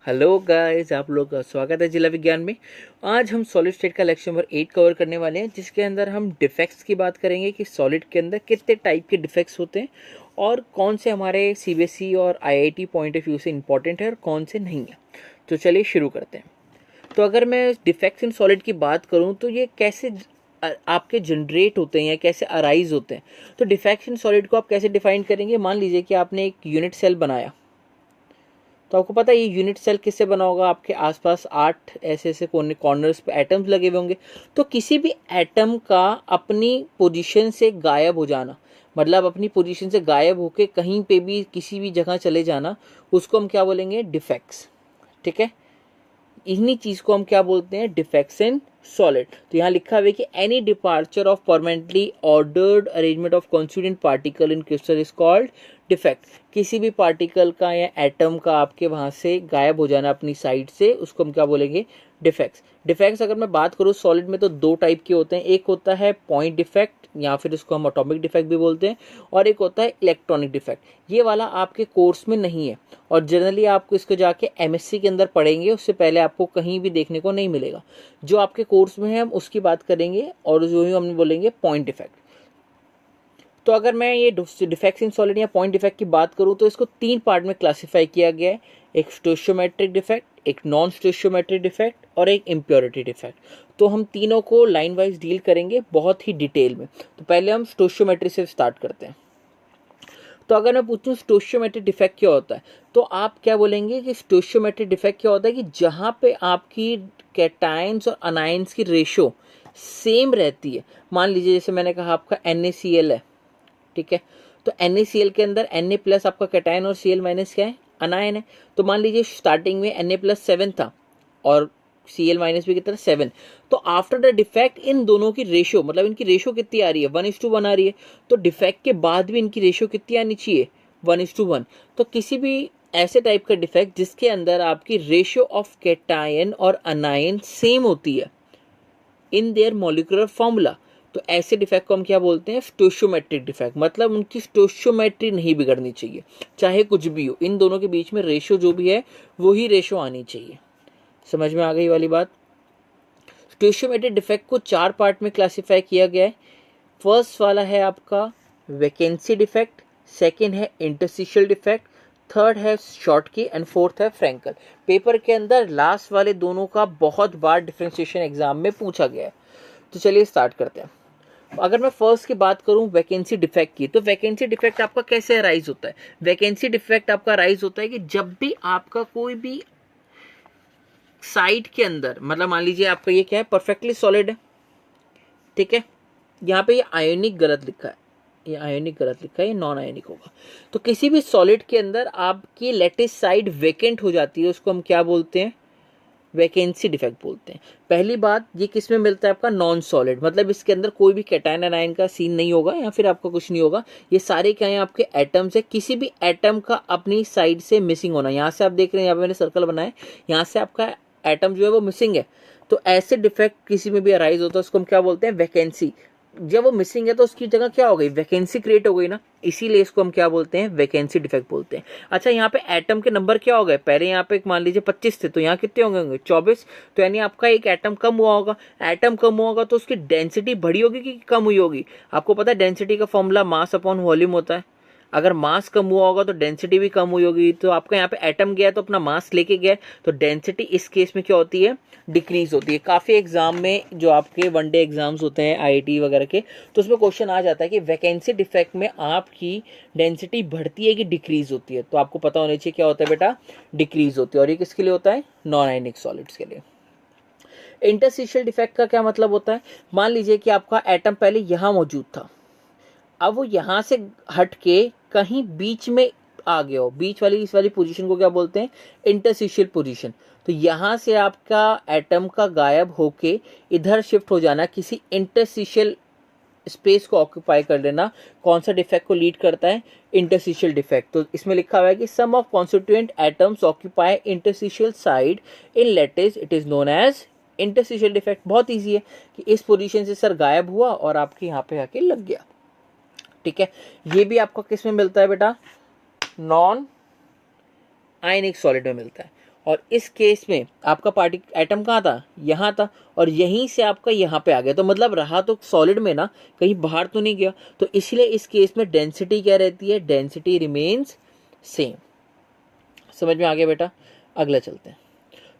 Hello guys, आप लोग का स्वागत है जिला विज्ञान में। आज हम सॉलिड स्टेट का लेक्चर नंबर 8 कवर करने वाले हैं, जिसके अंदर हम डिफेक्ट्स की बात करेंगे कि सॉलिड के अंदर कितने टाइप के डिफेक्ट्स होते हैं और कौन से हमारे सीबीएसई और आईआईटी पॉइंट ऑफ व्यू से इंपॉर्टेंट है और कौन से नहीं है। तो चलिए शुरू करते हैं। तो अगर मैं डिफेक्ट्स इन सॉलिड की बात करूँ तो ये कैसे आपके जनरेट होते हैं या कैसे अराइज होते हैं। तो डिफेक्ट्स इन सॉलिड को आप कैसे डिफाइन करेंगे। मान लीजिए कि आपने एक यूनिट सेल बनाया, तो आपको पता है ये यूनिट सेल किससे बना होगा। आपके आसपास 8 ऐसे ऐसे कोने कॉर्नर्स पे एटम्स लगे हुए होंगे। तो किसी भी एटम का अपनी पोजीशन से गायब हो जाना, मतलब अपनी पोजीशन से गायब होके कहीं पे भी किसी भी जगह चले जाना, उसको हम क्या बोलेंगे, डिफेक्ट्स। ठीक है, इन्हीं चीज को हम क्या बोलते हैं, डिफेक्ट्स इन सॉलिड। तो यहाँ लिखा हुआ है कि any departure of permanently ordered arrangement of constituent particle in crystal is called defect. किसी भी पार्टिकल का या एटम का आपके वहां से गायब हो जाना अपनी साइड से, उसको हम क्या बोलेंगे, डिफेक्ट्स। डिफेक्ट्स अगर मैं बात करूँ सॉलिड में तो दो टाइप के होते हैं। एक होता है पॉइंट डिफेक्ट या फिर इसको हम एटॉमिक डिफेक्ट भी बोलते हैं, और एक होता है इलेक्ट्रॉनिक डिफेक्ट। ये वाला आपके कोर्स में नहीं है और जनरली आपको इसको जाके एमएससी के अंदर पढ़ेंगे, उससे पहले आपको कहीं भी देखने को नहीं मिलेगा। जो आपके कोर्स में है हम उसकी बात करेंगे और जो ही हम बोलेंगे पॉइंट डिफेक्ट। तो अगर मैं ये डिफेक्ट्स इन सॉलिड या पॉइंट डिफेक्ट की बात करूं तो इसको 3 पार्ट में क्लासिफाई किया गया है। एक स्टोइशियोमेट्रिक डिफेक्ट, एक नॉन स्टोइशियोमेट्रिक डिफेक्ट और एक इम्प्योरिटी डिफेक्ट। तो हम तीनों को लाइन वाइज डील करेंगे बहुत ही डिटेल में। तो पहले हम स्टोइशियोमेट्री से स्टार्ट करते हैं। तो अगर मैं पूछूं स्टोइशियोमेट्रिक डिफेक्ट क्या होता है, तो आप क्या बोलेंगे कि स्टोइशियोमेट्रिक डिफेक्ट क्या होता है कि जहाँ पे आपकी कैटायंस और अनायंस की रेशो सेम रहती है। मान लीजिए जैसे मैंने कहा आपका NaCl है, ठीक है, तो NaCl के अंदर Na प्लस आपका कैटायन और Cl माइनस क्या है, अनायन है। तो मान लीजिए स्टार्टिंग में Na प्लस 7 था और Cl माइनस भी कितना 7। तो आफ्टर द डिफेक्ट इन दोनों की रेशो, मतलब इनकी रेशो कितनी आ रही है, 1:1 आ रही है। तो डिफेक्ट के बाद भी इनकी रेशो कितनी आनी चाहिए, 1:1। तो किसी भी ऐसे टाइप का डिफेक्ट जिसके अंदर आपकी रेशियो ऑफ कैटायन और अनायन सेम होती है इन देयर मॉलिक्यूलर फॉर्मूला, तो ऐसे डिफेक्ट को हम क्या बोलते हैं, स्टोइशियोमेट्रिक डिफेक्ट। मतलब उनकी स्टोइशियोमेट्री नहीं बिगड़नी चाहिए, चाहे कुछ भी हो, इन दोनों के बीच में रेशियो जो भी है वही रेशियो आनी चाहिए। समझ में आ गई वाली बात। स्टोइशियोमेट्रिक डिफेक्ट को 4 पार्ट में क्लासिफाई किया गया है। फर्स्ट वाला है आपका वैकेंसी डिफेक्ट, सेकंड है इंटरस्टिशियल डिफेक्ट, थर्ड है शॉर्टकी एंड फोर्थ है फ्रैंकल। पेपर के अंदर लास्ट वाले दोनों का बहुत बार डिफरेंशिएशन एग्जाम में पूछा गया है। तो चलिए स्टार्ट करते हैं। अगर मैं फर्स्ट की बात करूं वैकेंसी डिफेक्ट की, तो वैकेंसी डिफेक्ट आपका कैसे राइज होता है। वैकेंसी डिफेक्ट आपका राइज होता है कि जब भी आपका कोई भी साइड के अंदर, मतलब मान लीजिए आपका ये क्या है, परफेक्टली सॉलिड है, ठीक है, यहाँ पे ये आयोनिक गलत लिखा है, ये आयोनिक गलत लिखा है, ये नॉन आयोनिक होगा। तो किसी भी सॉलिड के अंदर आपकी लेटिस साइड वेकेंट हो जाती है, उसको हम क्या बोलते हैं, वैकेंसी डिफेक्ट बोलते हैं। पहली बात, ये किस में मिलता है, आपका नॉन सॉलिड, मतलब इसके अंदर कोई भी कैटायन एनायन का सीन नहीं होगा या फिर आपका कुछ नहीं होगा। ये सारे क्या है, आपके एटम्स है। किसी भी एटम का अपनी साइड से मिसिंग होना, यहाँ से आप देख रहे हैं, यहाँ पे मैंने सर्कल बनाया, यहाँ से आपका एटम जो है वो मिसिंग है। तो ऐसे डिफेक्ट किसी में भी अराइज होता है, उसको हम क्या बोलते हैं, वैकेंसी। जब वो मिसिंग है तो उसकी जगह क्या हो गई, वैकेंसी क्रिएट हो गई ना, इसीलिए इसको हम क्या बोलते हैं, वैकेंसी डिफेक्ट बोलते हैं। अच्छा, यहाँ पे एटम के नंबर क्या हो गए, पहले यहाँ पे मान लीजिए 25 थे, तो यहाँ कितने होंगे, 24। तो यानी आपका एक एटम कम हुआ होगा। एटम कम हुआ होगा तो उसकी डेंसिटी बढ़ी होगी कि कम हुई होगी। आपको पता है डेंसिटी का फॉर्मूला मास अपॉन वॉल्यूम होता है। अगर मास कम हुआ होगा तो डेंसिटी भी कम हुई होगी। तो आपका यहाँ पे एटम गया तो अपना मास लेके गया, तो डेंसिटी इस केस में क्या होती है, डिक्रीज होती है। काफ़ी एग्जाम में जो आपके वनडे एग्जाम्स होते हैं आईआईटी वगैरह के, तो उसमें क्वेश्चन आ जाता है कि वैकेंसी डिफेक्ट में आपकी डेंसिटी बढ़ती है कि डिक्रीज होती है। तो आपको पता होना चाहिए क्या होता है बेटा, डिक्रीज होती है। और ये किसके लिए होता है, नॉन आयनिक सॉलिड्स के लिए। इंटरस्टिशियल डिफेक्ट का क्या मतलब होता है, मान लीजिए कि आपका एटम पहले यहाँ मौजूद था, अब वो यहाँ से हट के कहीं बीच में आ गया हो, बीच वाली इस वाली पोजीशन को क्या बोलते हैं, इंटरस्टिशियल पोजीशन। तो यहाँ से आपका एटम का गायब होके इधर शिफ्ट हो जाना, किसी इंटरस्टिशियल स्पेस को ऑक्यूपाई कर लेना, कौन सा डिफेक्ट को लीड करता है, इंटरस्टिशियल डिफेक्ट। तो इसमें लिखा हुआ है कि sum of constituent atoms occupy interstitial site in lattice, it is known as interstitial defect. बहुत ईजी है कि इस पोजीशन से सर गायब हुआ और आपके यहाँ पे आके लग गया, ठीक है। ये भी आपको किस में मिलता है बेटा, नॉन आयनिक सॉलिड में मिलता है। और इस केस में आपका पार्टी एटम कहाँ था, यहाँ था, और यहीं से आपका यहाँ पे आ गया, तो मतलब रहा तो सॉलिड में ना, कहीं बाहर तो नहीं गया। तो इसलिए इस केस में डेंसिटी क्या रहती है, डेंसिटी रिमेन्स सेम। समझ में आ गया बेटा। अगला चलते हैं,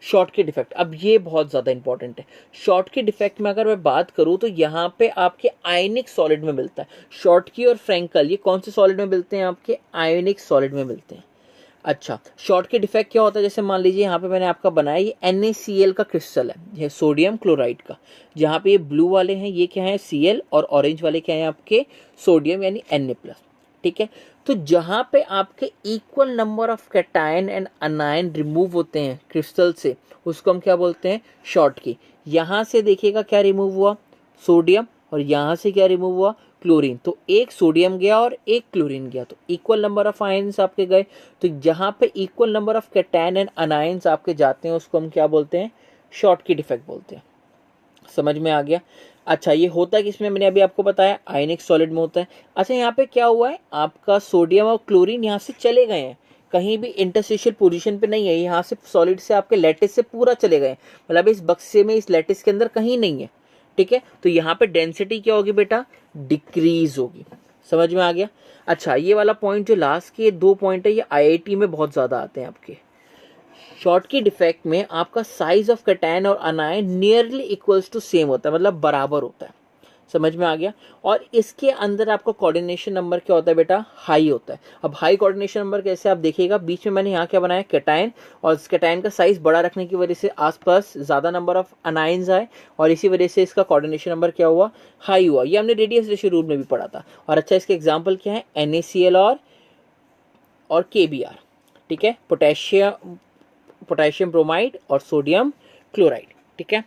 शॉर्टकी डिफेक्ट। अब ये बहुत ज़्यादा इंपॉर्टेंट है। शॉर्टकी डिफेक्ट में अगर मैं बात करूँ तो यहाँ पे आपके आयनिक सॉलिड में मिलता है। शॉर्टकी और फ्रैंकल ये कौन से सॉलिड में मिलते हैं, आपके आयनिक सॉलिड में मिलते हैं। अच्छा, शॉर्टकी डिफेक्ट क्या होता है, जैसे मान लीजिए यहाँ पे मैंने आपका बनाया, ये NaCl का क्रिस्टल है, ये सोडियम क्लोराइड का। जहाँ पे ये ब्लू वाले हैं ये क्या है, Cl, और ऑरेंज वाले क्या है आपके सोडियम यानी Na+। ठीक है, तो जहाँ पे आपके equal number of cation and अनायन remove होते हैं क्रिस्टल से, उसको हम क्या बोलते हैं, शॉर्टकी। यहाँ से देखिएगा क्या रिमूव हुआ, सोडियम, और यहाँ से क्या रिमूव हुआ, क्लोरीन। तो एक सोडियम गया और एक क्लोरीन गया, तो इक्वल नंबर ऑफ आयंस आपके गए। तो जहाँ पे equal number of cation and anions आपके जाते हैं उसको हम क्या बोलते हैं, शॉर्टकी डिफेक्ट बोलते हैं। समझ में आ गया। अच्छा, ये होता है किसमें, मैंने अभी आपको बताया आयनिक सॉलिड में होता है। अच्छा, यहाँ पे क्या हुआ है, आपका सोडियम और क्लोरीन यहाँ से चले गए हैं, कहीं भी इंटरस्टिशियल पोजीशन पे नहीं है, यहाँ से सॉलिड से आपके लैटिस से पूरा चले गए, मतलब इस बक्से में, इस लैटिस के अंदर कहीं नहीं है। ठीक है, तो यहाँ पे डेंसिटी क्या होगी बेटा, डिक्रीज होगी। समझ में आ गया। अच्छा, ये वाला पॉइंट जो लास्ट के 2 पॉइंट है, ये IIT में बहुत ज़्यादा आते हैं आपके। शॉर्टकी डिफेक्ट में आपका साइज ऑफ कैटायन और anion nearly equals to same होता है, मतलब बराबर होता है। समझ में आ गया। और इसके अंदर आपका कोऑर्डिनेशन नंबर क्या होता है बेटा, हाई होता है। अब हाई कोऑर्डिनेशन नंबर कैसे, आप देखिएगा बीच में मैंने यहाँ क्या बनाया, कैटायन, और इस कैटायन का साइज बड़ा रखने की वजह से आसपास ज्यादा नंबर ऑफ अनायंस आए, और इसी वजह से इसका कोऑर्डिनेशन नंबर क्या हुआ, हाई हुआ। ये हमने रेडियस रेशियो रूल में भी पढ़ा था। और अच्छा, इसके एग्जाम्पल क्या है, NaCl और KBr। ठीक है, पोटेशियम ब्रोमाइड और सोडियम क्लोराइड। ठीक है,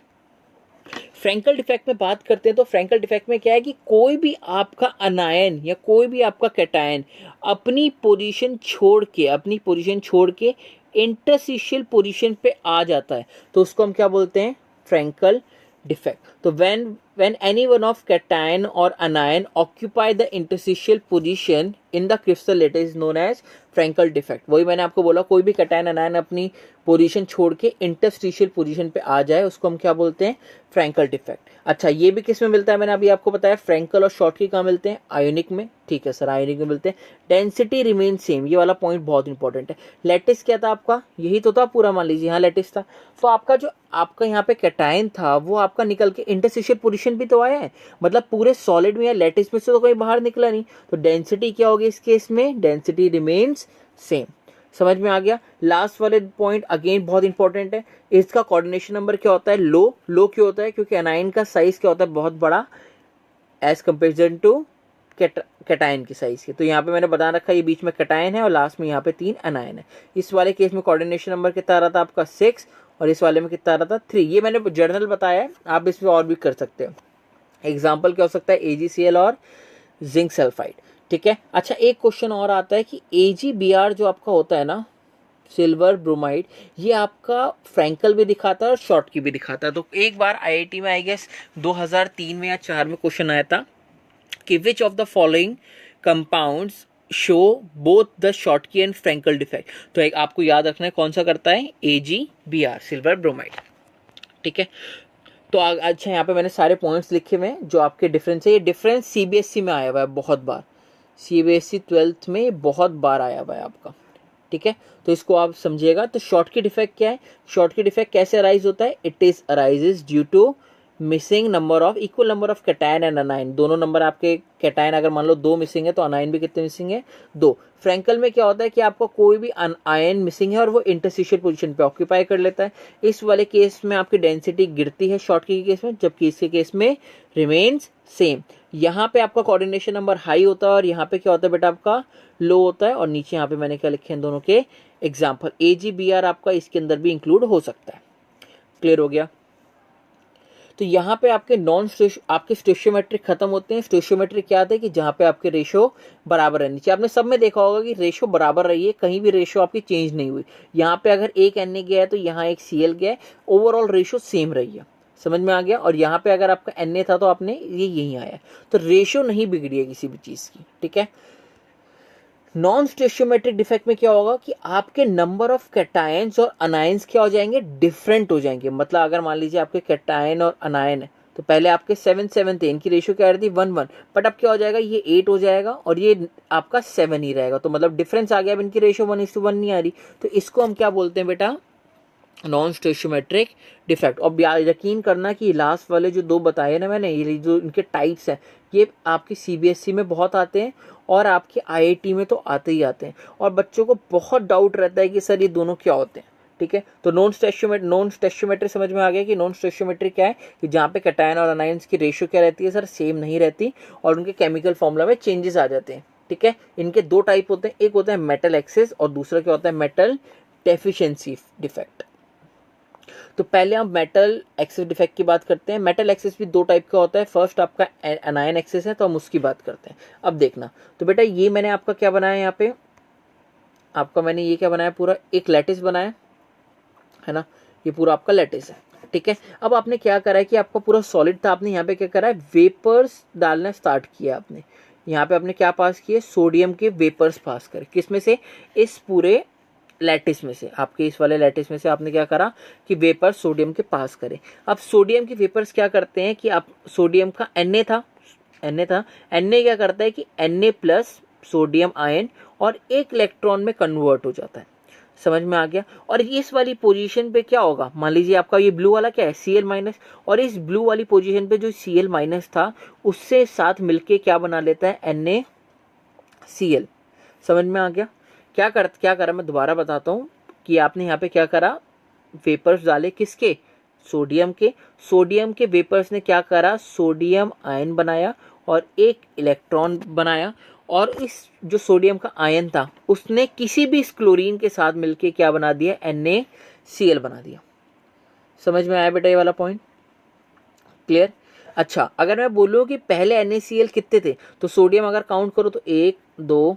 फ्रैंकल डिफेक्ट में बात करते हैं तो फ्रैंकल डिफेक्ट में क्या है कि कोई भी आपका अनायन या कोई भी आपका कैटायन अपनी पोजीशन छोड़ के इंटरस्टिशियल पोजीशन पे आ जाता है, तो उसको हम क्या बोलते हैं, फ्रैंकल डिफेक्ट। तो when any one of cation or anion occupy the interstitial position in the crystal lattice is known as Frenkel defect. वही मैंने आपको बोला, कोई भी कैटायन अनायन अपनी पोजीशन छोड़ के इंटरस्टिशियल पोजीशन पे आ जाए उसको हम क्या बोलते हैं, फ्रैंकल डिफेक्ट। अच्छा, ये भी किस में मिलता है, मैंने अभी आपको बताया फ्रैंकल और शॉर्टकी कहाँ मिलते हैं, आयोनिक में। ठीक है सर, आयोनिक में मिलते हैं। डेंसिटी रिमेन सेम, ये वाला पॉइंट बहुत इंपॉर्टेंट है। लैटिस क्या था आपका, यही तो था पूरा, मान लीजिए यहाँ लैटिस था, तो आपका जो आपका यहाँ पे कैटायन था वो आपका निकल के इंटरस्टिशियल पोजीशन भी तो आया है, मतलब पूरे सॉलिड में या लैटिस में से तो कोई बाहर निकला नहीं। तो डेंसिटी क्या होगी इस केस में, डेंसिटी रिमेन्स सेम। समझ में आ गया। लास्ट वाले पॉइंट अगेन बहुत इंपॉर्टेंट है, इसका कोऑर्डिनेशन नंबर क्या होता है, लो। लो क्यों होता है, क्योंकि अनाइन का साइज क्या होता है, बहुत बड़ा एज कंपेरिजन टू कैटायन की साइज के। तो यहाँ पे मैंने बता रखा है ये बीच में कैटायन है और लास्ट में यहाँ पे 3 अनायन है। इस वाले केस में कोऑर्डिनेशन नंबर कितना आ रहा था आपका 6, और इस वाले में कितना आ रहा था 3। ये मैंने जर्नल बताया है, आप इसमें और भी कर सकते हो। एग्जाम्पल क्या हो सकता है, AgCl और जिंक सल्फाइड। ठीक है। अच्छा, एक क्वेश्चन और आता है कि AgBr जो आपका होता है ना, सिल्वर ब्रोमाइड, ये आपका फ्रैंकल भी दिखाता है और शॉर्टकी भी दिखाता है। तो एक बार IIT में आई गेस 2003 में या 4 में क्वेश्चन आया था कि which of the following compounds show both the Schottky and Frenkel defect. तो एक आपको याद रखना है कौन सा करता है, AgBr, सिल्वर ब्रोमाइड। ठीक है। तो अच्छा, यहाँ पे मैंने सारे पॉइंट्स लिखे हुए हैं जो आपके डिफरेंस है। ये डिफरेंस CBSE में आया हुआ है बहुत बार, CBSE 12th में बहुत बार आया हुआ है आपका। ठीक है, तो इसको आप समझिएगा। तो शॉर्टकी डिफेक्ट क्या है, शॉर्टकी डिफेक्ट कैसे अराइज होता है, it is arises due to missing number of equal number of cation and anion. दोनों नंबर आपके कैटायन अगर मान लो 2 मिसिंग है तो अनायन भी कितने मिसिंग है, 2। फ्रैंकल में क्या होता है कि आपका कोई भी आयन मिसिंग है और वो इंटरस्टिशियल पोजीशन पे ऑक्यूपाई कर लेता है। इस वाले केस में आपकी डेंसिटी गिरती है शॉर्टकी के केस में, जबकि इसके केस में रिमेन्स सेम। यहाँ पे आपका कोऑर्डिनेशन नंबर हाई होता है और यहाँ पे क्या होता है बेटा आपका लो होता है। और नीचे यहाँ पे मैंने क्या लिखे हैं दोनों के एग्जाम्पल, AgBr आपका इसके अंदर भी इंक्लूड हो सकता है। क्लियर हो गया। तो यहाँ पे आपके आपके स्टोशियोमेट्रिक खत्म होते हैं। स्टोशियोमेट्रिक क्या आता है कि जहाँ पे आपके रेशो बराबर रहनी चाहिए। आपने सब में देखा होगा कि रेशो बराबर रही है, कहीं भी रेशो आपकी चेंज नहीं हुई। यहाँ पे अगर एक Na गया है तो यहाँ एक Cl गया है, ओवरऑल रेशो सेम रही है। समझ में आ गया। और यहाँ पे अगर आपका Na था तो आपने ये यहीं आया, तो रेशो नहीं बिगड़ी है किसी भी चीज़ की। ठीक है। नॉन स्टोइचियोमेट्रिक डिफेक्ट में क्या होगा कि आपके नंबर ऑफ कैटायंस और अनायंस क्या हो जाएंगे, डिफरेंट हो जाएंगे। मतलब अगर मान लीजिए आपके कैटायन और अनायन है तो पहले आपके 7 थे, इनकी रेशियो क्या रहती 1-1, बट अब क्या हो जाएगा, ये 8 हो जाएगा और ये आपका 7 ही रहेगा। तो मतलब डिफरेंस आ गया, अब इनकी रेशियो 1:1 नहीं आ रही। तो इसको हम क्या बोलते हैं बेटा, नॉन स्टोइचियोमेट्रिक डिफेक्ट। और यकीन करना कि लास्ट वाले जो दो बताए ना मैंने, ये जो इनके टाइप्स हैं, ये आपके सीबीएसई में बहुत आते हैं और आपके आईआईटी में तो आते ही आते हैं, और बच्चों को बहुत डाउट रहता है कि सर ये दोनों क्या होते हैं। ठीक है, तो नॉन स्टोइचियोमेट्रिक समझ में आ गया कि नॉन स्टोइचियोमेट्रिक क्या है, कि जहाँ पे कैटायन और अनायंस की रेशियो क्या रहती है सर, सेम नहीं रहती, और उनके केमिकल फॉर्मूला में चेंजेस आ जाते हैं। ठीक है, इनके दो टाइप होते हैं, एक होता है मेटल एक्सेस और दूसरा क्या होता है, मेटल डेफिशिएंसी डिफेक्ट। तो पहले हम मेटल एक्सेस डिफेक्ट की बात करते हैं। मेटल एक्सेस भी दो टाइप का होता है, फर्स्ट आपका अनायन एक्सेस है, तो हम उसकी बात करते हैं। अब देखना, तो बेटा ये मैंने आपका क्या बनाया, यहाँ पे आपका मैंने ये क्या बनाया, पूरा एक लैटिस बनाया है ना, ये पूरा आपका लैटिस है। ठीक है, अब आपने क्या करा है कि आपका पूरा सॉलिड था, आपने यहाँ पे क्या करा है, वेपर्स डालना स्टार्ट किया आपने। यहाँ पे आपने क्या पास किए, सोडियम के वेपर्स पास करे, किसमें से, इस पूरे लैटिस में से, आपके इस वाले लैटिस में से आपने क्या करा कि वेपर सोडियम के पास करे। अब सोडियम के वेपर्स क्या करते हैं कि आप सोडियम का Na था, Na क्या करता है कि Na प्लस सोडियम आयन और एक इलेक्ट्रॉन में कन्वर्ट हो जाता है। समझ में आ गया। और इस वाली पोजीशन पे क्या होगा, मान लीजिए आपका ये ब्लू वाला क्या है, Cl-, और इस ब्लू वाली पोजीशन पे जो Cl- था उससे साथ मिलके क्या बना लेता है, NaCl। समझ में आ गया। क्या करा मैं दोबारा बताता हूँ कि आपने यहाँ पे क्या करा, वेपर्स डाले किसके, सोडियम के वेपर्स ने क्या करा, सोडियम आयन बनाया और एक इलेक्ट्रॉन बनाया, और इस जो सोडियम का आयन था उसने किसी भी इस क्लोरीन के साथ मिलके क्या बना दिया, NaCl बना दिया। समझ में आया बेटा ये वाला पॉइंट, क्लियर। अच्छा, अगर मैं बोलूँ कि पहले NaCl कितने थे, तो सोडियम अगर काउंट करो तो 1 2,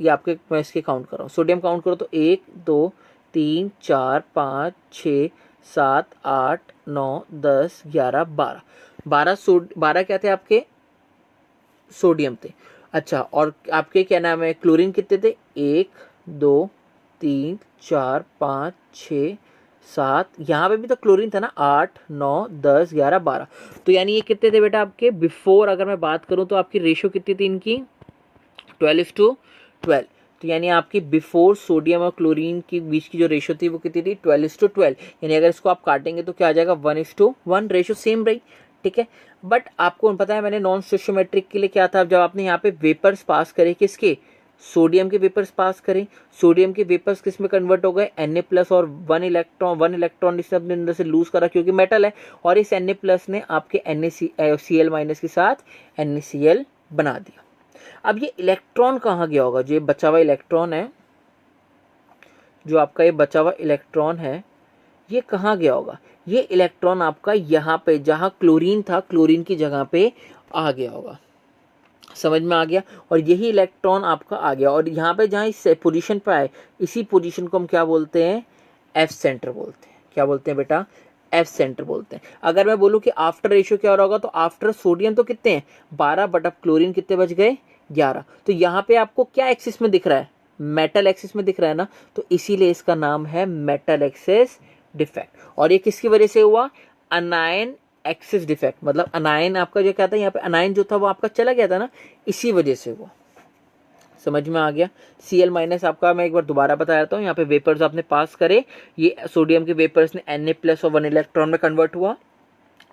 ये आपके मैं इसके काउंट कर रहा हूँ, सोडियम काउंट करो तो 1 2 3 4 5 6 7 8 9 10 11 12, 12 क्या थे आपके, सोडियम थे। अच्छा, और आपके क्या नाम है, क्लोरीन कितने थे, 1 2 3 4 5 6 7, यहाँ पे भी तो क्लोरीन था ना, 8 9 10 11 12। तो यानी ये कितने थे बेटा आपके, बिफोर अगर मैं बात करूँ तो आपकी रेशियो कितनी थी इनकी, 12:12। तो यानी आपकी बिफोर सोडियम और क्लोरीन के बीच की जो रेशियो थी वो कितनी थी, 12:12। यानी अगर इसको आप काटेंगे तो क्या आ जाएगा, 1:1, रेशियो सेम रही। ठीक है, बट आपको पता है मैंने नॉन स्टोइचियोमेट्रिक के लिए क्या था, जब आपने यहाँ पे वेपर्स पास करे, किसके, सोडियम के वेपर्स पास करें, सोडियम के वेपर्स किस में कन्वर्ट हो गए, Na+ और 1 इलेक्ट्रॉन इसने अपने अंदर से लूज करा क्योंकि मेटल है, और इस Na+ ने आपके Cl- के साथ NaCl बना दिया। अब ये इलेक्ट्रॉन कहाँ गया होगा, जो बचा हुआ इलेक्ट्रॉन है, जो आपका ये बचा हुआ इलेक्ट्रॉन है, ये कहाँ गया होगा, ये इलेक्ट्रॉन आपका यहाँ पे जहाँ क्लोरीन था, क्लोरीन की जगह पे आ गया होगा। समझ में आ गया। और यही इलेक्ट्रॉन आपका आ गया, और यहाँ पे जहाँ इस पोजीशन पे आए, इसी पोजीशन को हम क्या बोलते हैं, F सेंटर बोलते हैं। क्या बोलते हैं बेटा, F सेंटर बोलते हैं। अगर मैं बोलूँ कि आफ्टर रेशियो क्या हो रहा होगा, तो आफ्टर सोडियम तो कितने हैं, 12, बट अब क्लोरीन कितने बच गए, 11। तो यहाँ पे आपको क्या एक्सिस में दिख रहा है, मेटल एक्सिस में दिख रहा है ना, तो इसीलिए इसका नाम है मेटल एक्सिस डिफेक्ट। और ये किसकी वजह से हुआ, अनायन एक्सिस डिफेक्ट। मतलब अनायन आपका जो क्या था, यहाँ पे अनायन जो था वो आपका चला गया था ना, इसी वजह से हुआ। समझ में आ गया। Cl- आपका मैं एक बार दोबारा बता देता हूँ, यहाँ पे वेपर्स आपने पास करे, ये सोडियम के वेपर्स ने Na+ और 1 इलेक्ट्रॉन में कन्वर्ट हुआ,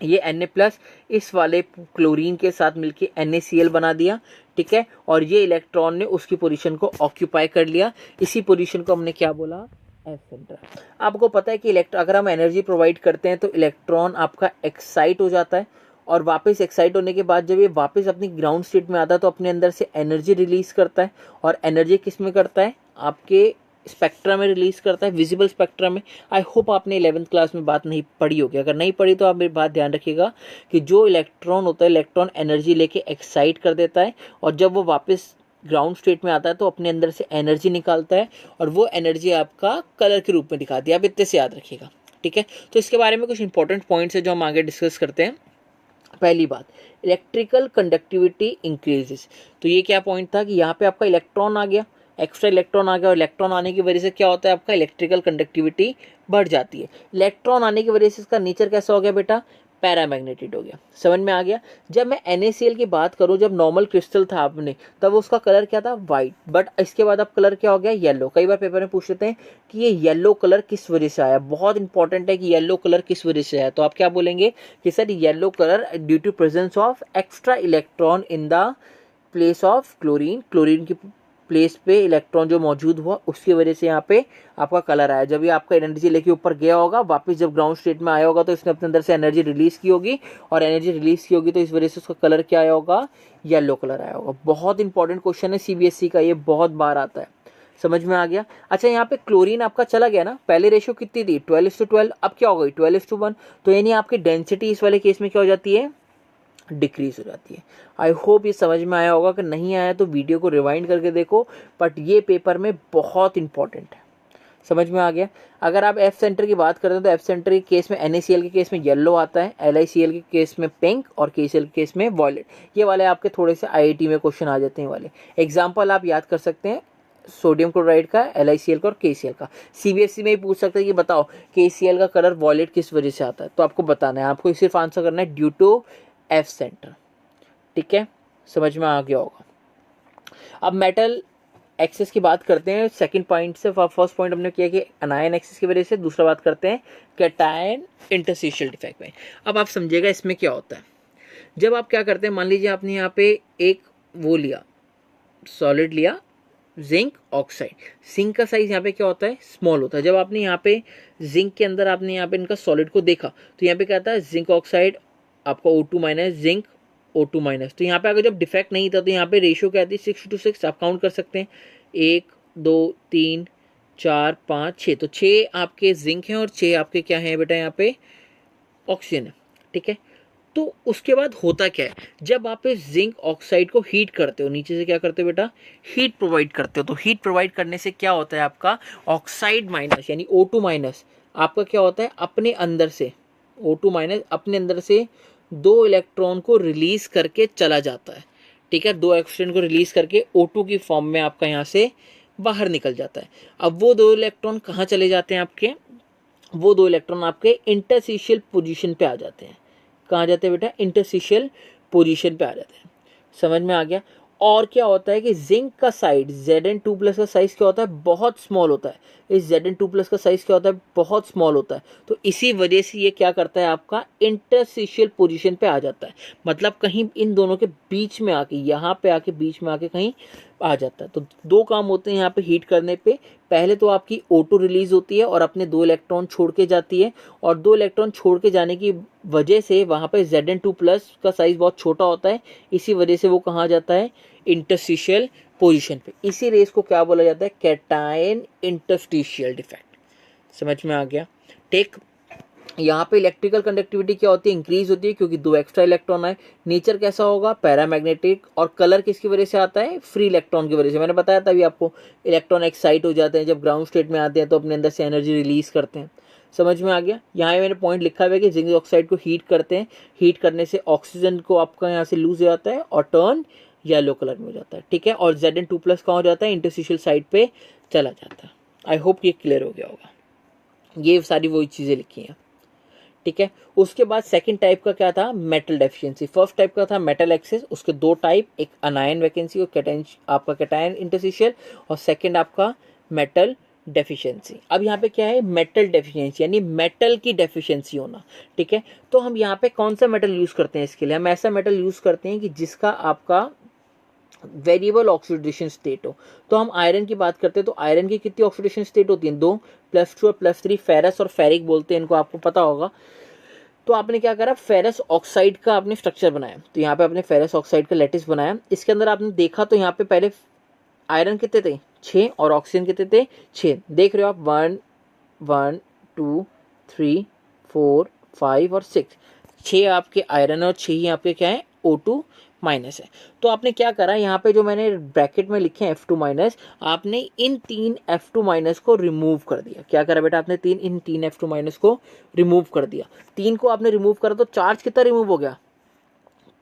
ये Na+ इस वाले क्लोरीन के साथ मिलके NaCl बना दिया। ठीक है, और ये इलेक्ट्रॉन ने उसकी पोजीशन को ऑक्यूपाई कर लिया, इसी पोजीशन को हमने क्या बोला, F सेंटर। आपको पता है कि अगर हम एनर्जी प्रोवाइड करते हैं तो इलेक्ट्रॉन आपका एक्साइट हो जाता है, और वापस एक्साइट होने के बाद जब ये वापस अपनी ग्राउंड स्टेट में आता है तो अपने अंदर से एनर्जी रिलीज करता है, और एनर्जी किस में करता है, आपके स्पेक्ट्रम में रिलीज करता है, विजिबल स्पेक्ट्रम में। आई होप आपने 11th क्लास में बात नहीं पढ़ी होगी, अगर नहीं पढ़ी तो आप मेरी बात ध्यान रखिएगा कि जो इलेक्ट्रॉन होता है, इलेक्ट्रॉन एनर्जी लेके एक्साइट कर देता है, और जब वो वापस ग्राउंड स्टेट में आता है तो अपने अंदर से एनर्जी निकालता है, और वो एनर्जी आपका कलर के रूप में दिखाती है। आप इतने से याद रखिएगा। ठीक है, तो इसके बारे में कुछ इंपॉर्टेंट पॉइंट्स है जो हम आगे डिस्कस करते हैं। पहली बात, इलेक्ट्रिकल कंडक्टिविटी इंक्रीजेस। तो ये क्या पॉइंट था कि यहाँ पे आपका इलेक्ट्रॉन आ गया, एक्स्ट्रा इलेक्ट्रॉन आ गया, और इलेक्ट्रॉन आने की वजह से क्या होता है, आपका इलेक्ट्रिकल कंडक्टिविटी बढ़ जाती है। इलेक्ट्रॉन आने की वजह से इसका नेचर कैसा हो गया बेटा, पैरामैग्नेटिक हो गया। समझ में आ गया। जब मैं NaCl की बात करूं, जब नॉर्मल क्रिस्टल था आपने, तब उसका कलर क्या था, वाइट, बट इसके बाद अब कलर क्या हो गया, येलो। कई बार पेपर में पूछ लेते हैं कि ये येलो कलर किस वजह से आया, बहुत इंपॉर्टेंट है कि येलो कलर किस वजह से आया। तो आप क्या बोलेंगे कि sir yellow colour due to presence of extra electron in the place of chlorine, chlorine की प्लेस पे इलेक्ट्रॉन जो मौजूद हुआ उसकी वजह से यहाँ पे आपका कलर आया। जब ये आपका एनर्जी लेके ऊपर गया होगा, वापस जब ग्राउंड स्टेट में आया होगा, तो इसने अपने अंदर से एनर्जी रिलीज की होगी, और एनर्जी रिलीज की होगी तो इस वजह से उसका कलर क्या आया होगा, येलो कलर आया होगा। बहुत इंपॉर्टेंट क्वेश्चन है CBSE का, ये बहुत बार आता है। समझ में आ गया। अच्छा, यहाँ पे क्लोरीन आपका चला गया ना, पहले रेशियो कितनी थी, 12:12, अब क्या हो गई 12:1। तो यानी आपकी डेंसिटी इस वाले केस में क्या हो जाती है, डिक्रीज हो जाती है। आई होप ये समझ में आया होगा। कि नहीं आया तो वीडियो को रिवाइंड करके देखो, बट ये पेपर में बहुत इंपॉर्टेंट है। समझ में आ गया। अगर आप एफ सेंटर की बात करते हैं तो एफ सेंटर के केस में NaCl के केस में येलो आता है, LiCl के केस में पिंक, और KCl के केस में वॉयलेट। ये वाले आपके थोड़े से IIT में क्वेश्चन आ जाते हैं वाले। एग्जाम्पल आप याद कर सकते हैं सोडियम क्लोराइड का, LiCl का और KCl का। CBSE में ही पूछ सकते हैं कि बताओ KCl का कलर वॉयलेट किस वजह से आता है, तो आपको बताना है, आपको सिर्फ आंसर करना है ड्यू टू एफ सेंटर। ठीक है, समझ में आ गया होगा। अब मेटल एक्सेस की बात करते हैं सेकंड पॉइंट से। फर्स्ट पॉइंट हमने किया कि अनायन एक्सेस की वजह से, दूसरा बात करते हैं कैटायन इंटरस्टिशियल डिफेक्ट में। अब आप समझिएगा इसमें क्या होता है। जब आप क्या करते हैं, मान लीजिए आपने यहाँ पे एक वो लिया, सॉलिड लिया, जिंक ऑक्साइड। जिंक का साइज यहाँ पे क्या होता है, स्मॉल होता है। जब आपने यहाँ पे जिंक के अंदर आपने यहाँ पे इनका सॉलिड को देखा, तो यहाँ पे क्या आता है, जिंक ऑक्साइड आपका O2 minus, zinc O2 minus. तो यहाँ पे अगर जब डिफेक्ट नहीं था तो यहाँ पे रेशियो क्या आती है, 6:6। आप काउंट कर सकते हैं, 1 2 3 4 5 6। तो 6 आपके जिंक हैं और 6 आपके क्या हैं बेटा, यहाँ पे ऑक्सीजन है। ठीक है, तो उसके बाद होता क्या है, जब आप इस जिंक ऑक्साइड को हीट करते हो, नीचे से क्या करते हो बेटा, हीट प्रोवाइड करते हो। तो हीट प्रोवाइड करने से क्या होता है, आपका ऑक्साइड माइनस यानी O2 माइनस आपका क्या होता है, अपने अंदर से O2 माइनस अपने अंदर से 2 इलेक्ट्रॉन को रिलीज करके चला जाता है। ठीक है, 2 इलेक्ट्रॉन को रिलीज करके O2 की फॉर्म में आपका यहाँ से बाहर निकल जाता है। अब वो 2 इलेक्ट्रॉन कहाँ चले जाते हैं आपके, वो 2 इलेक्ट्रॉन आपके इंटरस्टिशियल पोजीशन पे आ जाते हैं। कहाँ जाते हैं बेटा, इंटरस्टिशियल पोजीशन पे आ जाते हैं। समझ में आ गया। और क्या होता है कि जिंक का साइड Zn2+ का साइज क्या होता है, बहुत स्मॉल होता है। इस Zn2+ का साइज क्या होता है, बहुत स्मॉल होता है। तो इसी वजह से ये क्या करता है, आपका इंटरस्टिशियल पोजीशन पे आ जाता है। मतलब कहीं इन दोनों के बीच में आके, यहाँ पे आके बीच में आके कहीं आ जाता है। तो 2 काम होते हैं यहाँ पे हीट करने पे। पहले तो आपकी O2 रिलीज होती है और अपने 2 इलेक्ट्रॉन छोड़ के जाती है, और 2 इलेक्ट्रॉन छोड़ के जाने की वजह से वहाँ पे Zn2+ का साइज बहुत छोटा होता है। इसी वजह से वो कहाँ जाता है, इंटरस्टिशियल पोजीशन पे। इसी रेस को क्या बोला जाता है, कैटायन इंटरस्टिशियल डिफेक्ट। समझ में आ गया। टेक, यहाँ पे इलेक्ट्रिकल कंडक्टिविटी क्या होती है, इंक्रीज होती है, क्योंकि 2 एक्स्ट्रा इलेक्ट्रॉन आए। नेचर कैसा होगा, पैरामैग्नेटिक। और कलर किसकी वजह से आता है, फ्री इलेक्ट्रॉन की वजह से। मैंने बताया था अभी आपको, इलेक्ट्रॉन एक्साइट हो जाते हैं जब ग्राउंड स्टेट में आते हैं, तो अपने अंदर से एनर्जी रिलीज करते हैं। समझ में आ गया। यहाँ मैंने पॉइंट लिखा हुआ है कि जिंक ऑक्साइड को हीट करते हैं, हीट करने से ऑक्सीजन को आपका यहाँ से लूज हो जाता है और टर्न येलो कलर में हो जाता है। ठीक है, और Zn2+ कहाँ हो जाता है, इंटरस्टिशियल साइड पे चला जाता है। आई होप ये क्लियर हो गया होगा। ये सारी वही चीज़ें लिखी हैं। ठीक है, उसके बाद सेकंड टाइप का क्या था, मेटल डेफिशिएंसी। फर्स्ट टाइप का था मेटल एक्सेस, उसके 2 टाइप, एक अनायन वैकेंसी और कैटायन, आपका कैटायन इंटरस्टिशियल, और सेकंड आपका मेटल डेफिशिएंसी। अब यहाँ पे क्या है, मेटल डेफिशिएंसी यानी मेटल की डेफिशिएंसी होना। ठीक है, तो हम यहाँ पे कौन सा मेटल यूज करते हैं इसके लिए, हम ऐसा मेटल यूज करते हैं कि जिसका आपका वेरिएबल ऑक्सीडेशन स्टेट हो। तो हम आयरन की बात करते हैं, तो आयरन की कितनी ऑक्सीडेशन स्टेट होती है, 2, +2 और +3। फेरस और फेरिक बोलते हैं इनको, आपको पता होगा। तो आपने क्या करा, फेरस ऑक्साइड का आपने स्ट्रक्चर बनाया। तो यहाँ पे आपने फेरस ऑक्साइड का लैटिस बनाया। इसके अंदर आपने देखा तो यहाँ पे पहले आयरन कितने थे, 6, और ऑक्सीजन कितने थे, 6। देख रहे हो आप, 1 1 2 3 4 5 और 6, 6 आपके आयरन और 6 ही आपके क्या है, O2 माइनस है। तो आपने क्या करा, यहाँ पे जो मैंने ब्रैकेट में लिखे हैं F2 माइनस, आपने इन 3 F2 माइनस को रिमूव कर दिया। क्या करा बेटा, आपने इन 3 F2 माइनस को रिमूव कर दिया। 3 को आपने रिमूव करा तो चार्ज कितना रिमूव हो गया,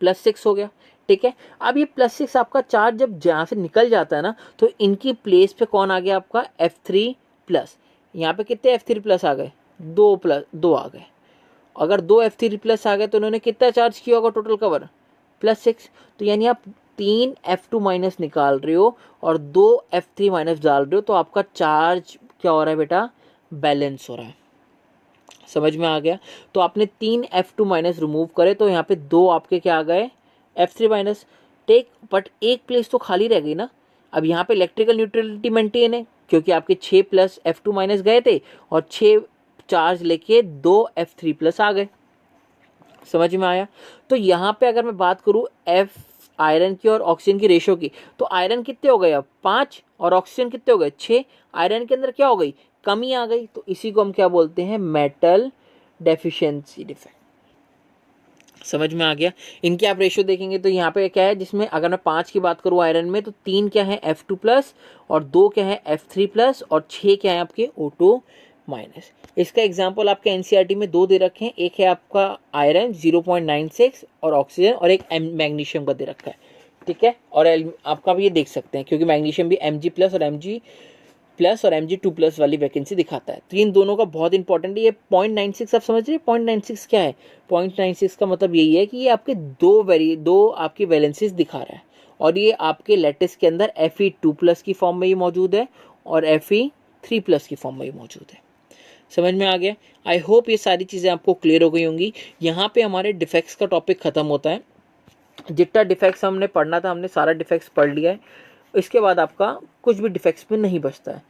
+6 हो गया। ठीक है, अब ये +6 आपका चार्ज जब जहाँ से निकल जाता है ना, तो इनकी प्लेस पे कौन आ गया आपका F3+। यहाँ पे कितने F3+ आ गए, 2 आ गए। अगर 2 F3+ आ गए तो उन्होंने कितना चार्ज किया होगा टोटल कवर, +6। तो यानी आप 3 F2- निकाल रहे हो और 2 F3- डाल रहे हो, तो आपका चार्ज क्या हो रहा है बेटा, बैलेंस हो रहा है। समझ में आ गया। तो आपने 3 F2- रिमूव करे तो यहाँ पे 2 आपके क्या आ गए, F3-। टेक, बट एक प्लेस तो खाली रह गई ना। अब यहाँ पे इलेक्ट्रिकल न्यूट्रलिटी मेंटेन है, क्योंकि आपके 6 + F2- गए थे और 6 चार्ज लेके 2 F3+ आ गए। समझ में आया। तो यहाँ पे अगर मैं बात करूँ F आयरन की और ऑक्सीजन की रेशो की, तो आयरन कितने हो गए अब 5 और ऑक्सीजन कितने हो गए 6। आयरन के अंदर क्या हो गई, कमी आ गई, तो इसी को हम क्या बोलते हैं, मेटल डेफिशिएंसी डिफेक्ट। समझ में आ गया। इनके आप रेशियो देखेंगे तो यहाँ पे क्या है, जिसमें अगर मैं 5 की बात करूँ आयरन में, तो 3 क्या है F2+ और 2 क्या है F3+ और 6 क्या है आपके O2-। इसका एग्जाम्पल आपके एनसीईआरटी में 2 दे रखे हैं, एक है आपका आयरन 0.96 और ऑक्सीजन, और एक मैग्नीशियम का दे रखा है। ठीक है, और आपका भी ये देख सकते हैं, क्योंकि मैग्नीशियम भी Mg+ और Mg+ और Mg2+ वाली वैकेंसी दिखाता है। तो इन दोनों का बहुत इंपॉर्टेंट है। ये 0.96 आप समझ रहे हैं, 0.96 क्या है, 0.96 का मतलब यही है कि ये आपके दो आपकी वैलेंसीज दिखा रहा है, और ये आपके लेटिस के अंदर Fe2+ की फॉर्म में ही मौजूद है और Fe3+ की फॉर्म में ही मौजूद है। समझ में आ गया। आई होप ये सारी चीज़ें आपको क्लियर हो गई होंगी। यहाँ पे हमारे डिफेक्ट्स का टॉपिक खत्म होता है। जितना डिफेक्ट्स हमने पढ़ना था हमने सारा डिफेक्ट्स पढ़ लिया है। इसके बाद आपका कुछ भी डिफेक्ट्स में नहीं बचता है।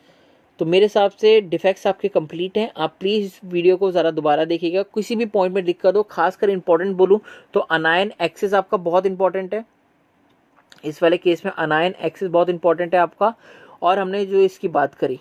तो मेरे हिसाब से डिफेक्ट्स आपके कंप्लीट हैं। आप प्लीज़ वीडियो को ज़रा दोबारा देखिएगा, किसी भी पॉइंट में दिक्कत हो, खासकर इंपॉर्टेंट बोलूँ तो अनायन एक्सेस आपका बहुत इंपॉर्टेंट है। इस वाले केस में अनायन एक्सेस बहुत इंपॉर्टेंट है आपका। और हमने जो इसकी बात करी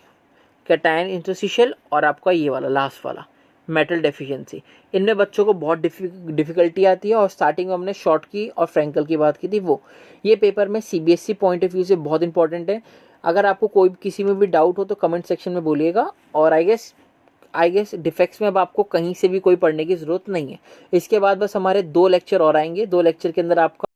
कैटायन इंटरस्टिशियल और आपका ये वाला लास्ट वाला मेटल डेफिशिएंसी, इनमें बच्चों को बहुत डिफिकल्टी आती है। और स्टार्टिंग में हमने शॉर्ट की और फ्रैंकल की बात की थी, वो ये पेपर में सीबीएसई पॉइंट ऑफ व्यू से बहुत इंपॉर्टेंट है। अगर आपको कोई किसी में भी डाउट हो तो कमेंट सेक्शन में बोलिएगा। और आई गेस डिफेक्ट्स में अब आपको कहीं से भी कोई पढ़ने की ज़रूरत नहीं है। इसके बाद बस हमारे 2 लेक्चर और आएंगे। 2 लेक्चर के अंदर आपका